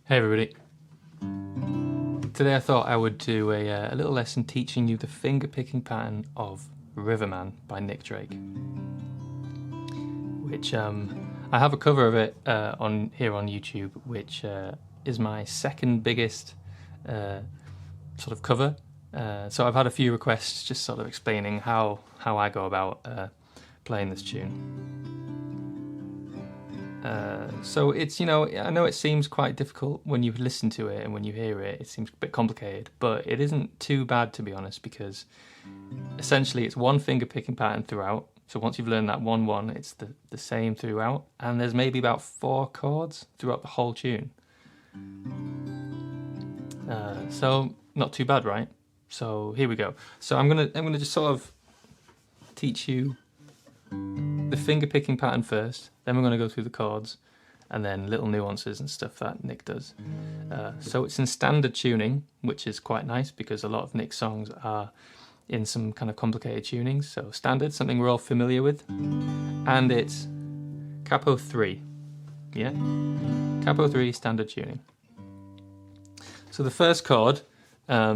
Hey everybody. Today I thought I would do a little lesson teaching you the finger picking pattern of Riverman by Nick Drake, which I have a cover of it on YouTube, which is my second biggest sort of cover. So I've had a few requests just sort of explaining how I go about playing this tune. So it's, I know it seems quite difficult when you listen to it and when you hear it, it seems a bit complicated, but it isn't too bad, to be honest, because essentially it's one finger picking pattern throughout. So once you've learned that 1-1, it's the same throughout, and there's maybe about 4 chords throughout the whole tune. So not too bad, right? So here we go. So I'm gonna just sort of teach you the finger picking pattern first, then we're going to go through the chords, and then little nuances and stuff that Nick does. So it's in standard tuning, which is quite nice because a lot of Nick's songs are in some kind of complicated tunings. So standard, something we're all familiar with, and it's capo 3. Yeah, capo 3 standard tuning. So the first chord,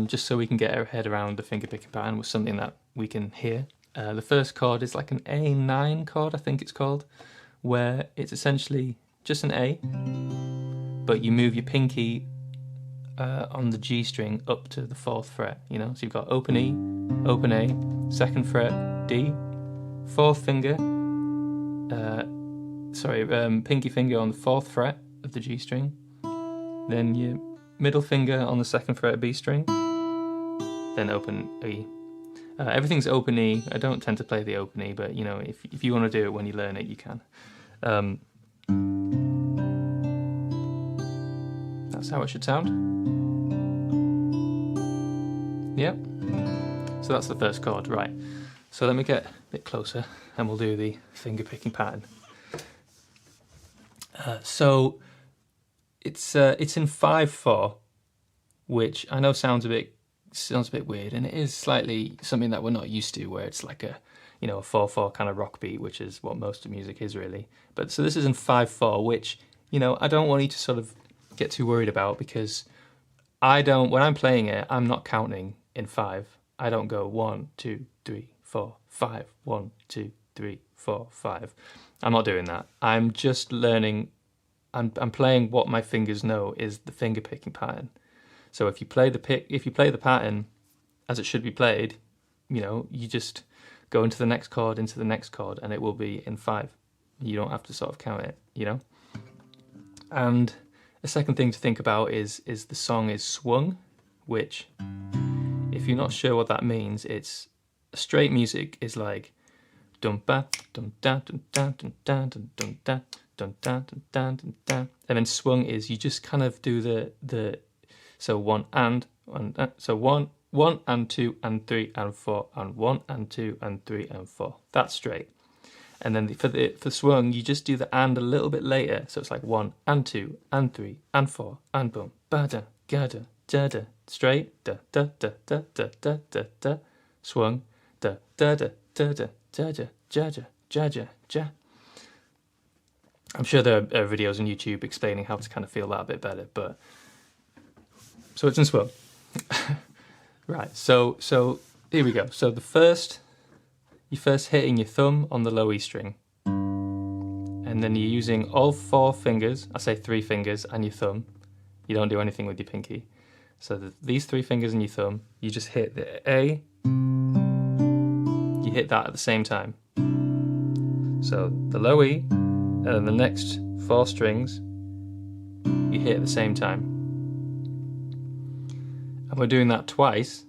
just so we can get our head around the finger picking pattern, was something that we can hear. The first chord is like an A9 chord, I think it's called, where it's essentially just an A, but you move your pinky on the G string up to the 4th fret, So you've got open E, open A, 2nd fret, D, 4th finger, pinky finger on the 4th fret of the G string, then your middle finger on the 2nd fret of B string, then open E. Everything's open E. I don't tend to play the open E, but if you want to do it when you learn it, you can. That's how it should sound. Yep. So that's the first chord, right? So let me get a bit closer, and we'll do the finger picking pattern. So it's in 5/4, which I know sounds a bit weird, and it is slightly something that we're not used to, where it's like a 4/4 kind of rock beat, which is what most of music is really. But so this is in 5/4, which I don't want you to sort of get too worried about, because when I'm playing it, I'm not counting in 5. I don't go 1, 2, 3, 4, 5, 1, 2, 3, 4, 5. I'm not doing that. I'm just learning. I'm playing what my fingers know is the finger picking pattern. So if you play the pattern as it should be played, you just go into the next chord, and it will be in 5. You don't have to sort of count it, And the second thing to think about is the song is swung, which, if you're not sure what that means, it's straight music is like dum ba dum da dum da dum da dum da dum da dum da dum da, and then swung is you just kind of do the so 1 and so 1 and 2 and 3 and 4 and 1 and 2 and 3 and 4. That's straight. And then for swung, you just do the and a little bit later. So it's like 1 and 2 and 3 and 4 and boom ba da ga da da da, straight da da da da da da da da, swung da da da da da da da ja ja ja ja ja. I'm sure there are videos on YouTube explaining how to kind of feel that a bit better, but so it's in swung. Right, so here we go. So you're first hitting your thumb on the low E string, and then you're using all 4 fingers, I say 3 fingers, and your thumb. You don't do anything with your pinky. So these 3 fingers and your thumb, you just hit the A, you hit that at the same time. So the low E, and then the next 4 strings, you hit at the same time. And we're doing that twice,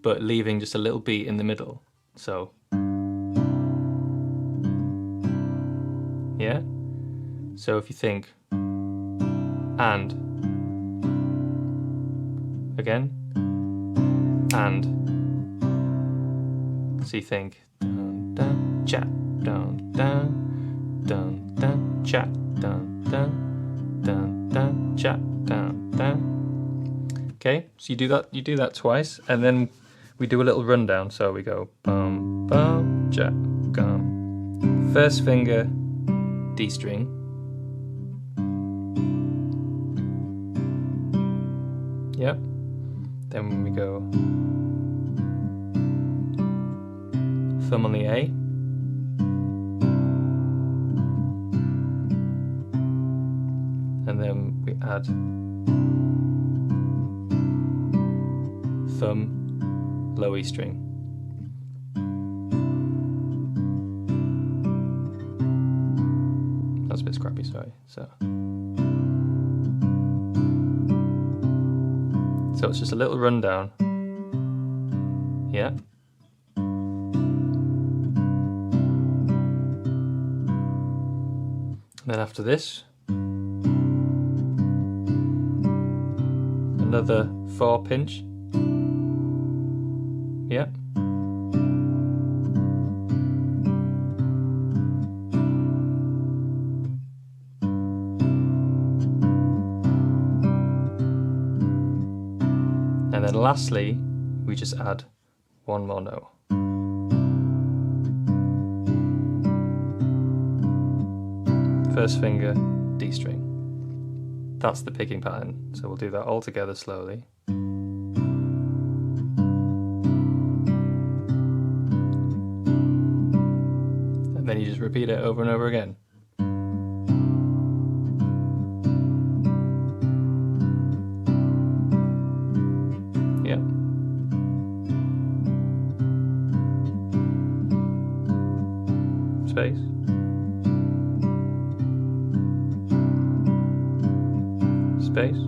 but leaving just a little beat in the middle. So, yeah? So if you think, and, again, and, so you think, dun, dun, chat, dun, dun, dun, dun, chat, dun, dun, dun, dun, chat, dun, dun. Okay, so you do that twice, and then we do a little rundown. So we go bum bum ja gum. First finger D string, Yep. Then we go thumb on the A. And then we add thumb, low E string. That's a bit scrappy, sorry. So it's just a little rundown. Yeah. And then after this, another 4 pinch. Yeah. And then lastly, we just add one more note. First finger, D string. That's the picking pattern. So we'll do that all together slowly. And then you just repeat it over and over again. Yeah. Space. Space.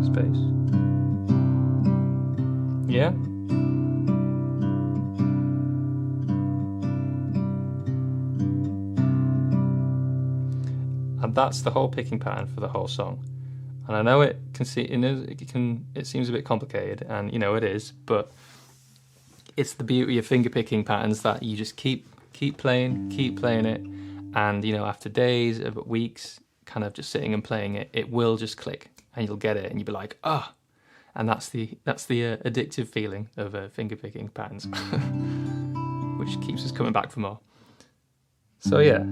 Space. Yeah. And that's the whole picking pattern for the whole song. And I know it seems a bit complicated, and you know it is, but it's the beauty of finger picking patterns that you just keep playing it. And you know, after days, weeks, kind of just sitting and playing it, it will just click, and you'll get it, and you'll be like, ah, and that's the addictive feeling of finger picking patterns, which keeps us coming back for more. So yeah.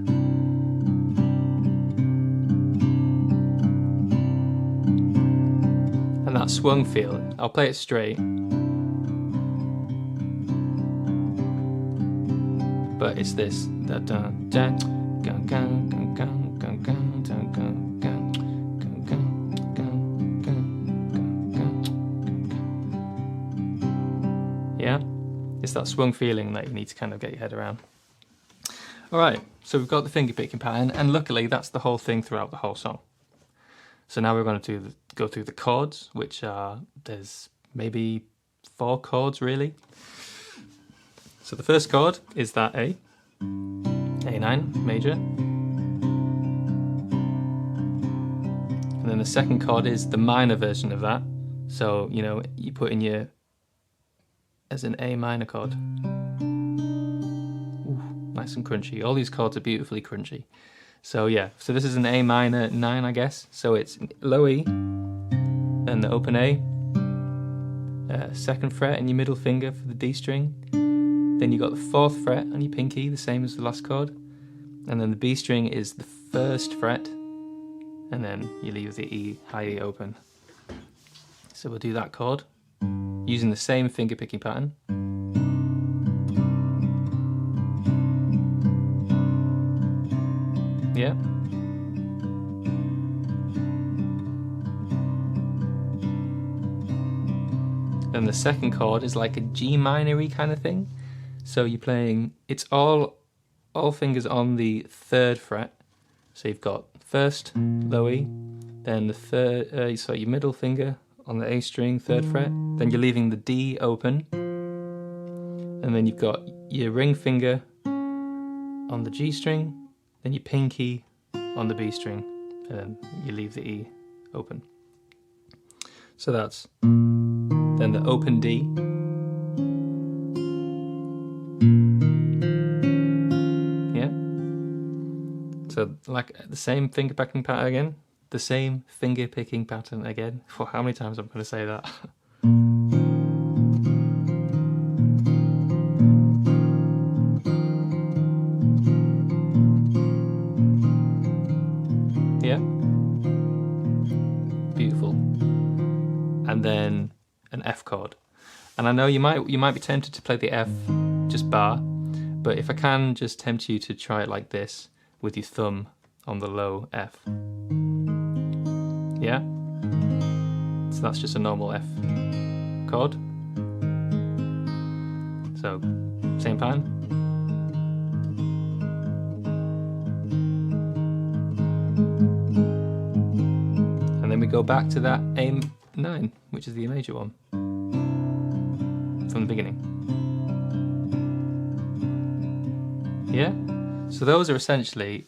And that swung feel, I'll play it straight, but it's this da da da. Yeah, it's that swung feeling that you need to kind of get your head around. Alright, so we've got the finger picking pattern, and luckily that's the whole thing throughout the whole song. So now we're going to go through the chords, which are, there's maybe 4 chords really. So the first chord is that A9 major, and then the second chord is the minor version of that. So you know, you put in your as an A minor chord. Ooh, nice and crunchy. All these chords are beautifully crunchy. So yeah, so this is an A minor 9, I guess. So it's low E, then the open A, 2nd fret and your middle finger for the D string. Then you got the 4th fret on your pinky, the same as the last chord. And then the B string is the 1st fret, and then you leave the E, high E open. So we'll do that chord using the same finger picking pattern. Yeah. Then the second chord is like a G minor-y kind of thing. So you're playing, it's all fingers on the 3rd fret. So you've got 1st, low E, then the 3rd, so your middle finger on the A string, 3rd fret, then you're leaving the D open, and then you've got your ring finger on the G string, then your pinky on the B string, and then you leave the E open. So that's then the open D, yeah. So like the same finger picking pattern again, the same finger picking pattern again. For how many times I'm going to say that? Yeah. F chord. And I know you might be tempted to play the F just bar, but if I can just tempt you to try it like this with your thumb on the low F. Yeah? So that's just a normal F chord. So, same pan. And then we go back to that A9, which is the A major one, from the beginning. Yeah? So those are essentially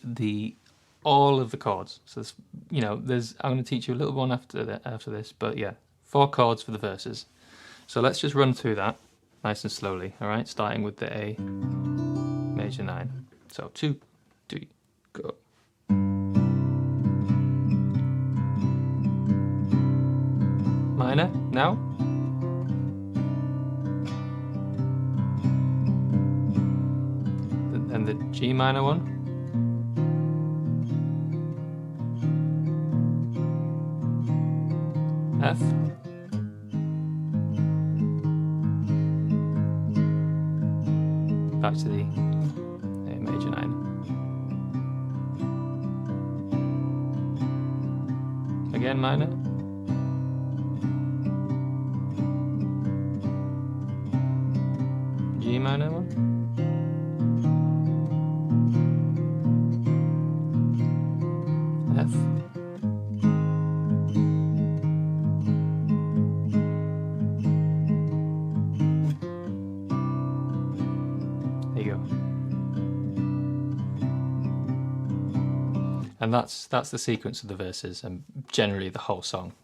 all of the chords. So I'm going to teach you a little one after this, but yeah, 4 chords for the verses. So let's just run through that nice and slowly, all right? Starting with the A major 9. So 2, 3, go. Minor now. And the G minor one. F. Back to the A major 9. Again minor. G minor one. F. There you go. And that's the sequence of the verses and generally the whole song.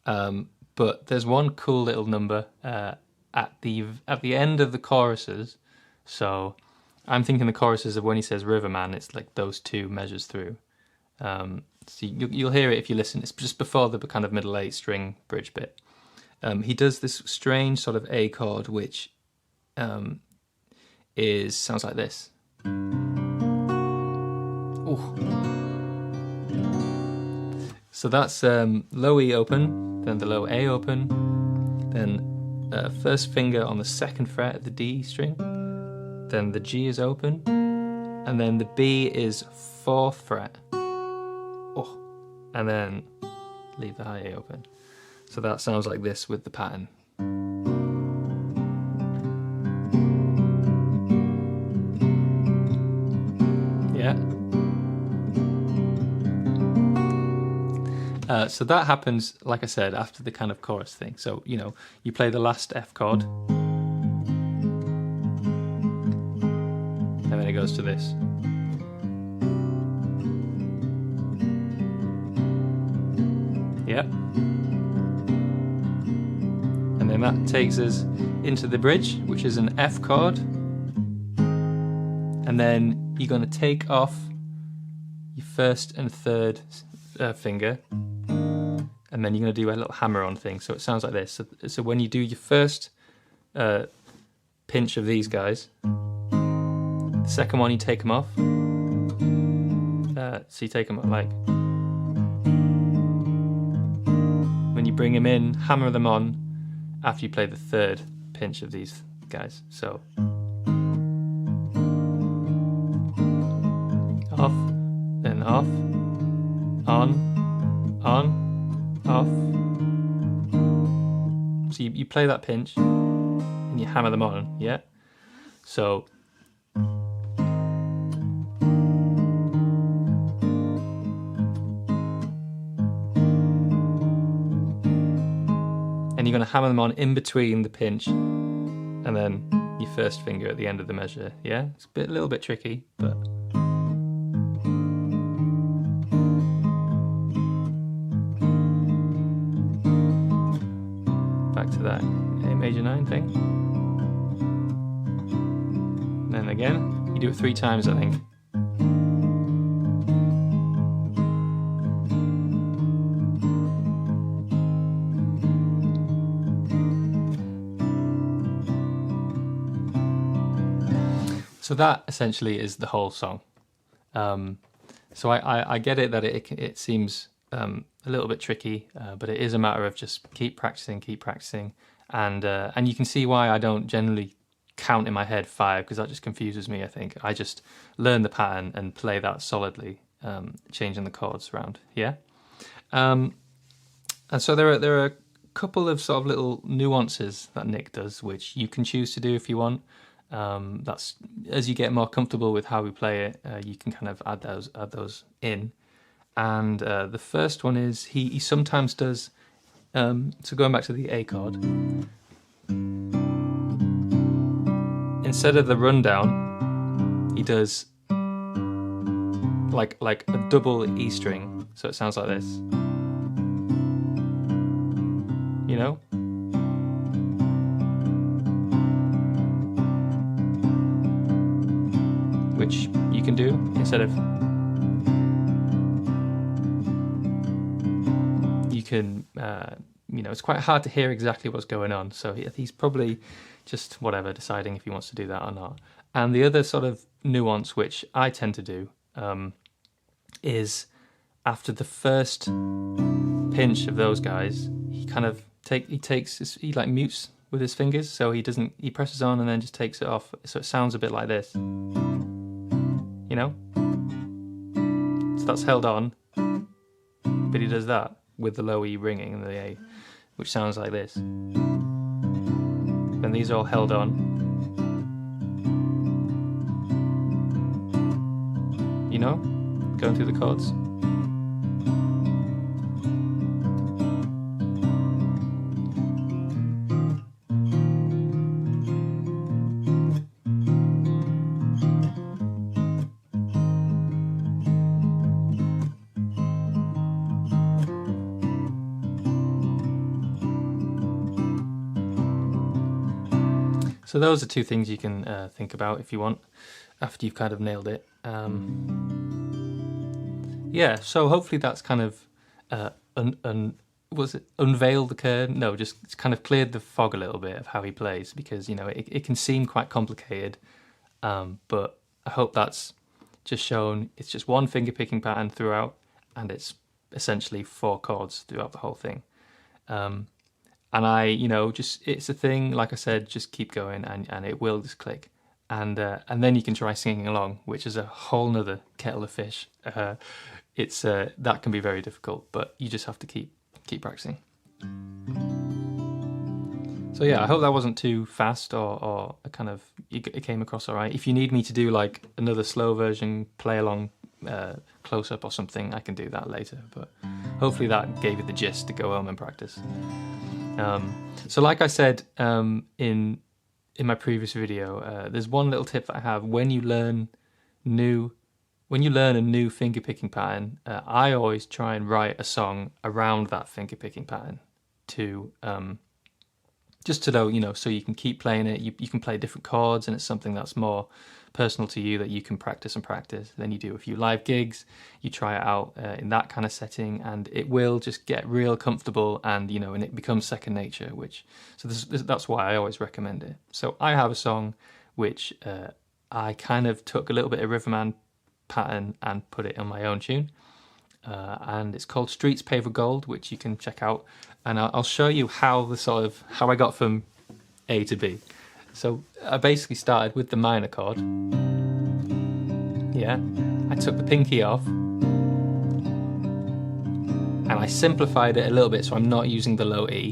But there's one cool little number at the end of the choruses. So I'm thinking the choruses of when he says Riverman, it's like those 2 measures through. So you'll hear it if you listen. It's just before the kind of middle 8 string bridge bit. He does this strange sort of A chord, which sounds like this. Ooh. So that's low E open, then the low A open, then first finger on the 2nd fret of the D string, then the G is open, and then the B is 4th fret. Oh, and then leave the high A open. So that sounds like this with the pattern. Yeah. So that happens, like I said, after the kind of chorus thing. So, you play the last F chord, and then it goes to this. Yeah. And then that takes us into the bridge, which is an F chord. And then you're going to take off your 1st and 3rd finger, and then you're going to do a little hammer-on thing. So it sounds like this. So when you do your first pinch of these guys, the second one you take them off. So you take them like, when you bring them in, hammer them on after you play the 3rd pinch of these guys. So off, then off, on, off. So you play that pinch and you hammer them on, yeah? So and you're going to hammer them on in between the pinch and then your first finger at the end of the measure, yeah? It's a little bit tricky, but back to that A major 9 thing. And then again, you do it 3 times, I think. So that essentially is the whole song. So I get it that it seems a little bit tricky, but it is a matter of just keep practicing, And you can see why I don't generally count in my head 5, because that just confuses me. I think I just learn the pattern and play that solidly, changing the chords around. Yeah. And so there are a couple of sort of little nuances that Nick does, which you can choose to do if you want. That's as you get more comfortable with how we play it, you can kind of add those in. And the first one is he sometimes does. So going back to the A chord, instead of the rundown, he does like a double E string, so it sounds like this. You know? Which you can do instead of. You can, you know, it's quite hard to hear exactly what's going on, so he's probably just whatever, deciding if he wants to do that or not. And the other sort of nuance, which I tend to do, is after the first pinch of those guys, he kind of he like mutes with his fingers, so he presses on and then just takes it off, so it sounds a bit like this, you know? So that's held on, but he does that with the low E ringing and the A, which sounds like this. Then these are all held on. You know? Going through the chords. So those are two things you can think about if you want, after you've kind of nailed it. Yeah, so hopefully that's kind of unveiled the curtain? No, just kind of cleared the fog a little bit of how he plays, because, you know, it can seem quite complicated, but I hope that's just shown it's just one finger picking pattern throughout, and it's essentially 4 chords throughout the whole thing. And it's a thing, like I said, just keep going and it will just click. And then you can try singing along, which is a whole nother kettle of fish. That can be very difficult, but you just have to keep practicing. So yeah, I hope that wasn't too fast or kind of, it came across all right. If you need me to do like another slow version, play along close up or something, I can do that later, but hopefully that gave you the gist to go home and practice. So like I said in my previous video, there's one little tip that I have. When you learn a new finger picking pattern, I always try and write a song around that finger picking pattern to just to know, you know, so you can keep playing it. You can play different chords, and it's something that's more personal to you that you can practice and practice. Then you do a few live gigs, you try it out in that kind of setting, and it will just get real comfortable, and you know, and it becomes second nature. That's why I always recommend it. So I have a song which I kind of took a little bit of Riverman pattern and put it on my own tune, and it's called Streets Paved with Gold, which you can check out, and I'll show you how I got from A to B. So I basically started with the minor chord. Yeah, I took the pinky off and I simplified it a little bit, so I'm not using the low E.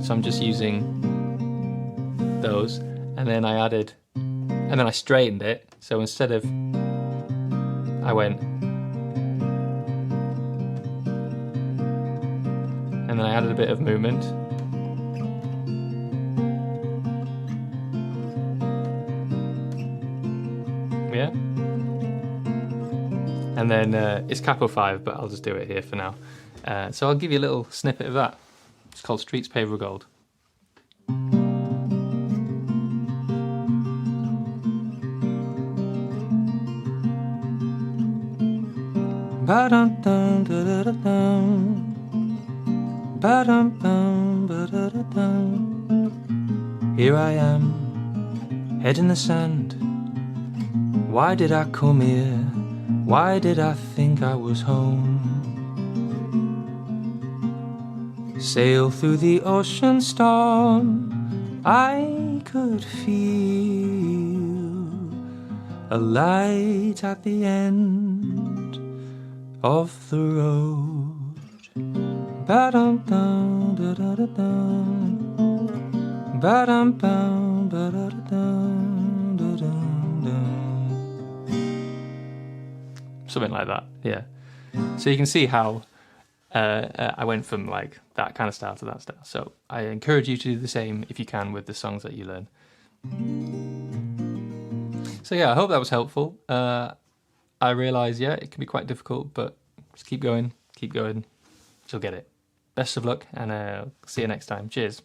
So I'm just using those, and then I straightened it. So instead of, I went, and then I added a bit of movement. Yeah, and then it's capo 5, but I'll just do it here for now. So I'll give you a little snippet of that. It's called Streets Paved with Gold. Here I am, head in the sand. Why did I come here? Why did I think I was home? sail through the ocean storm, I could feel a light at the end of the road. Ba-dum-dum, da-da-da-dum. Ba-dum-bum, ba-da-da-dum, da-dum-dum. Something like that, yeah. So you can see how I went from like that kind of style to that style. So I encourage you to do the same if you can with the songs that you learn. So yeah, I hope that was helpful. I realise, yeah, it can be quite difficult, but just keep going, you'll get it. Best of luck, and see you next time. Cheers.